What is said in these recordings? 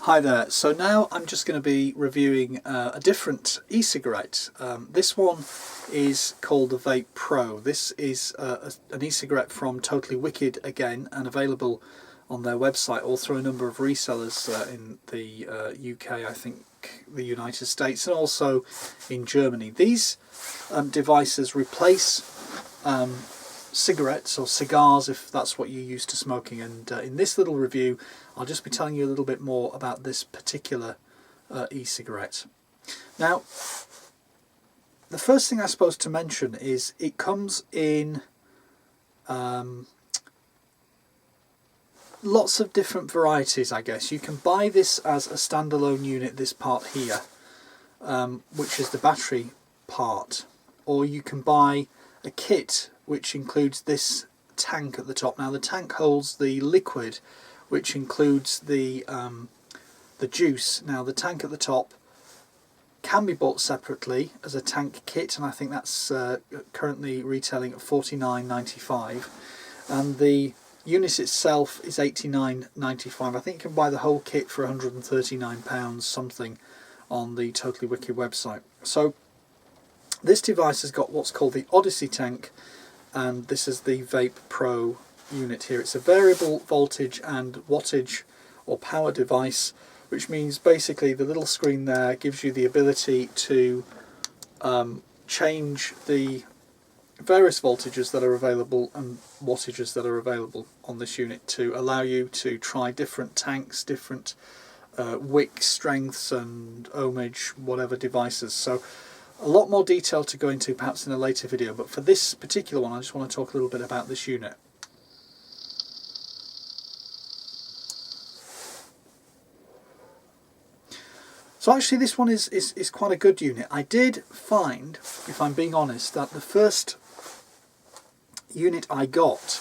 Hi there, so now I'm just going to be reviewing a different e-cigarette. This one is called the Vape Pro. This is an e-cigarette from Totally Wicked again, and available on their website or through a number of resellers in the UK, I think the United States, and also in Germany. These devices replace cigarettes or cigars, if that's what you're used to smoking, and in this little review I'll just be telling you a little bit more about this particular e-cigarette. Now, the first thing I suppose to mention is it comes in lots of different varieties, I guess. You can buy this as a standalone unit, this part here, which is the battery part, or you can buy a kit which includes this tank at the top. Now the tank holds the liquid, which includes the juice. Now the tank at the top can be bought separately as a tank kit, and I think that's currently retailing at $49.95, and the unit itself is $89.95. I think you can buy the whole kit for £139 something on the Totally Wicked website. So this device has got what's called the Odyssey tank, and this is the Vape Pro unit here. It's a variable voltage and wattage or power device, which means basically the little screen there gives you the ability to change the various voltages that are available and wattages that are available on this unit to allow you to try different tanks, different wick strengths and ohmage, whatever devices. So a lot more detail to go into perhaps in a later video, but for this particular one I just want to talk a little bit about this unit. So actually this one is quite a good unit. I did find, if I'm being honest, that the first unit I got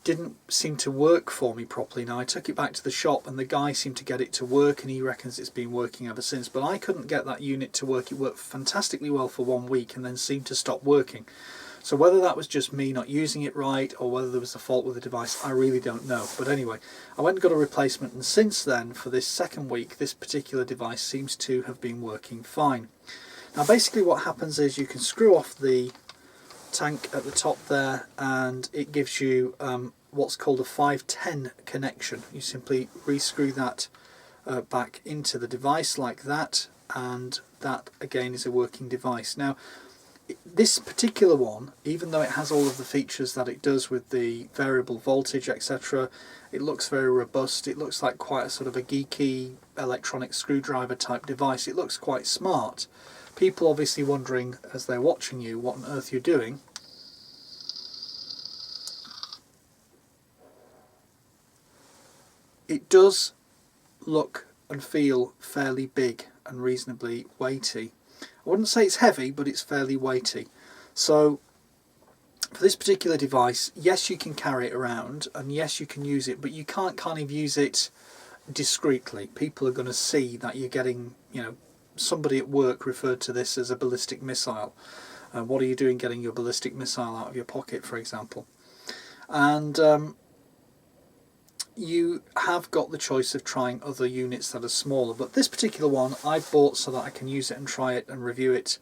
didn't seem to work for me properly. Now I took it back to the shop and the guy seemed to get it to work, and he reckons it's been working ever since, but I couldn't get that unit to work. It worked fantastically well for 1 week and then seemed to stop working. So whether that was just me not using it right or whether there was a fault with the device, I really don't know. But anyway, I went and got a replacement, and since then, for this second week, this particular device seems to have been working fine. Now basically what happens is you can screw off the tank at the top there, and it gives you what's called a 510 connection. You simply re-screw that back into the device like that, and that again is a working device. Now this particular one, even though it has all of the features that it does with the variable voltage, etc., it looks very robust. It looks like quite a sort of a geeky electronic screwdriver type device. It looks quite smart. People obviously wondering as they're watching you what on earth you're doing. It does look and feel fairly big and reasonably weighty. I wouldn't say it's heavy, but it's fairly weighty. So for this particular device, yes, you can carry it around and yes, you can use it, but you can't kind of use it discreetly. People are going to see that you're getting, somebody at work referred to this as a ballistic missile. What are you doing getting your ballistic missile out of your pocket, for example? And you have got the choice of trying other units that are smaller, but this particular one I bought so that I can use it and try it and review it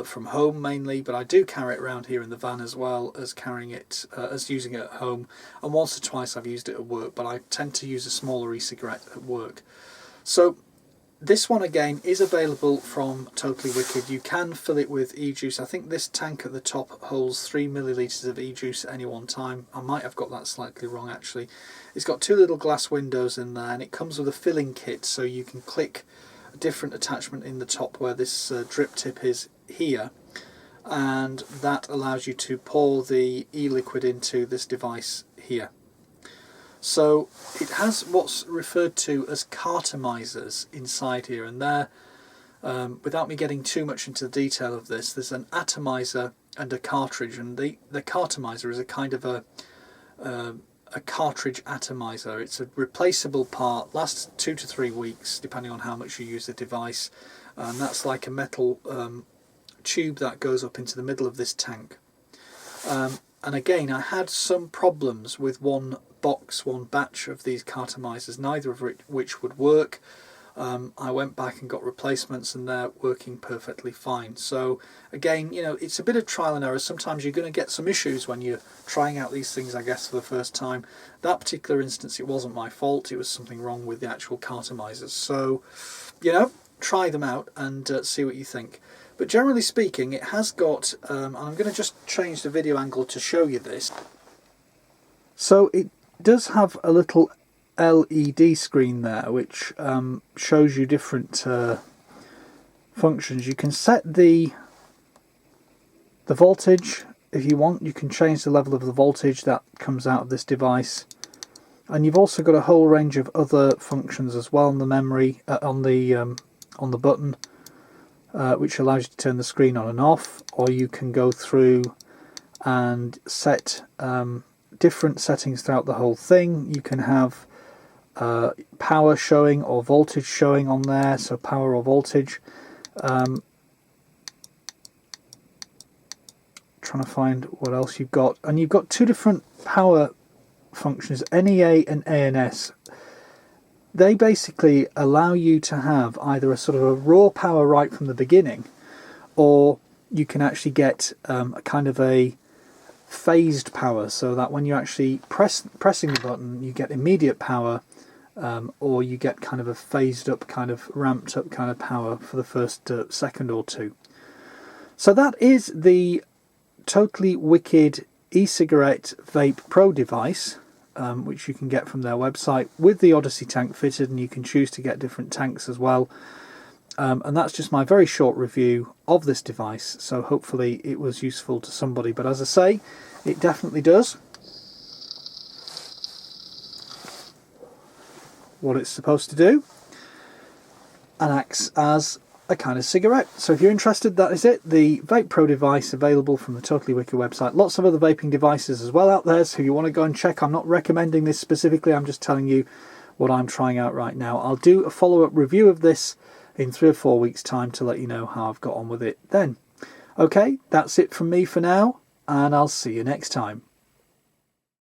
from home mainly, but I do carry it around here in the van as well as carrying it as using it at home, and once or twice I've used it at work, but I tend to use a smaller e-cigarette at work. So this one again is available from Totally Wicked. You can fill it with e-juice. I think this tank at the top holds 3 millilitres of e-juice at any one time. I might have got that slightly wrong actually. It's got 2 little glass windows in there, and it comes with a filling kit, so you can click a different attachment in the top where this drip tip is here, and that allows you to pour the e-liquid into this device here. So it has what's referred to as cartomizers inside here, and there, without me getting too much into the detail of this, there's an atomizer and a cartridge, and the cartomizer is a kind of a cartridge atomizer. It's a replaceable part, lasts 2 to 3 weeks depending on how much you use the device, and that's like a metal tube that goes up into the middle of this tank. And again, I had some problems with one box, one batch of these cartomizers, neither of which would work. I went back and got replacements, and they're working perfectly fine. So again, you know, it's a bit of trial and error. Sometimes you're going to get some issues when you're trying out these things, I guess, for the first time. That particular instance, it wasn't my fault. It was something wrong with the actual cartomizers. So, you know, try them out and see what you think. But generally speaking, it has got, and I'm going to just change the video angle to show you this. So it does have a little LED screen there, which shows you different functions. You can set the voltage if you want. You can change the level of the voltage that comes out of this device, and you've also got a whole range of other functions as well on the memory, on the button, which allows you to turn the screen on and off, or you can go through and set different settings throughout the whole thing. You can have power showing or voltage showing on there, so power or voltage. Trying to find what else you've got, and you've got two different power functions, NEA and ANS. They basically allow you to have either a sort of a raw power right from the beginning, or you can actually get a kind of a phased power, so that when you actually pressing the button, you get immediate power, or you get kind of a phased up, kind of ramped up kind of power for the first second or two. So that is the totally wicked E-Cigarrette Vape Pro device, which you can get from their website with the Odyssey tank fitted, and you can choose to get different tanks as well. And that's just my very short review of this device, so hopefully it was useful to somebody. But as I say, it definitely does what it's supposed to do and acts as a kind of cigarette. So if you're interested, that is it, the Vape Pro device, available from the Totally Wicked website. Lots of other vaping devices as well out there, so if you want to go and check, I'm not recommending this specifically, I'm just telling you what I'm trying out right now. I'll do a follow-up review of this in 3 or 4 weeks time to let you know how I've got on with it then. Okay, that's it from me for now, and I'll see you next time.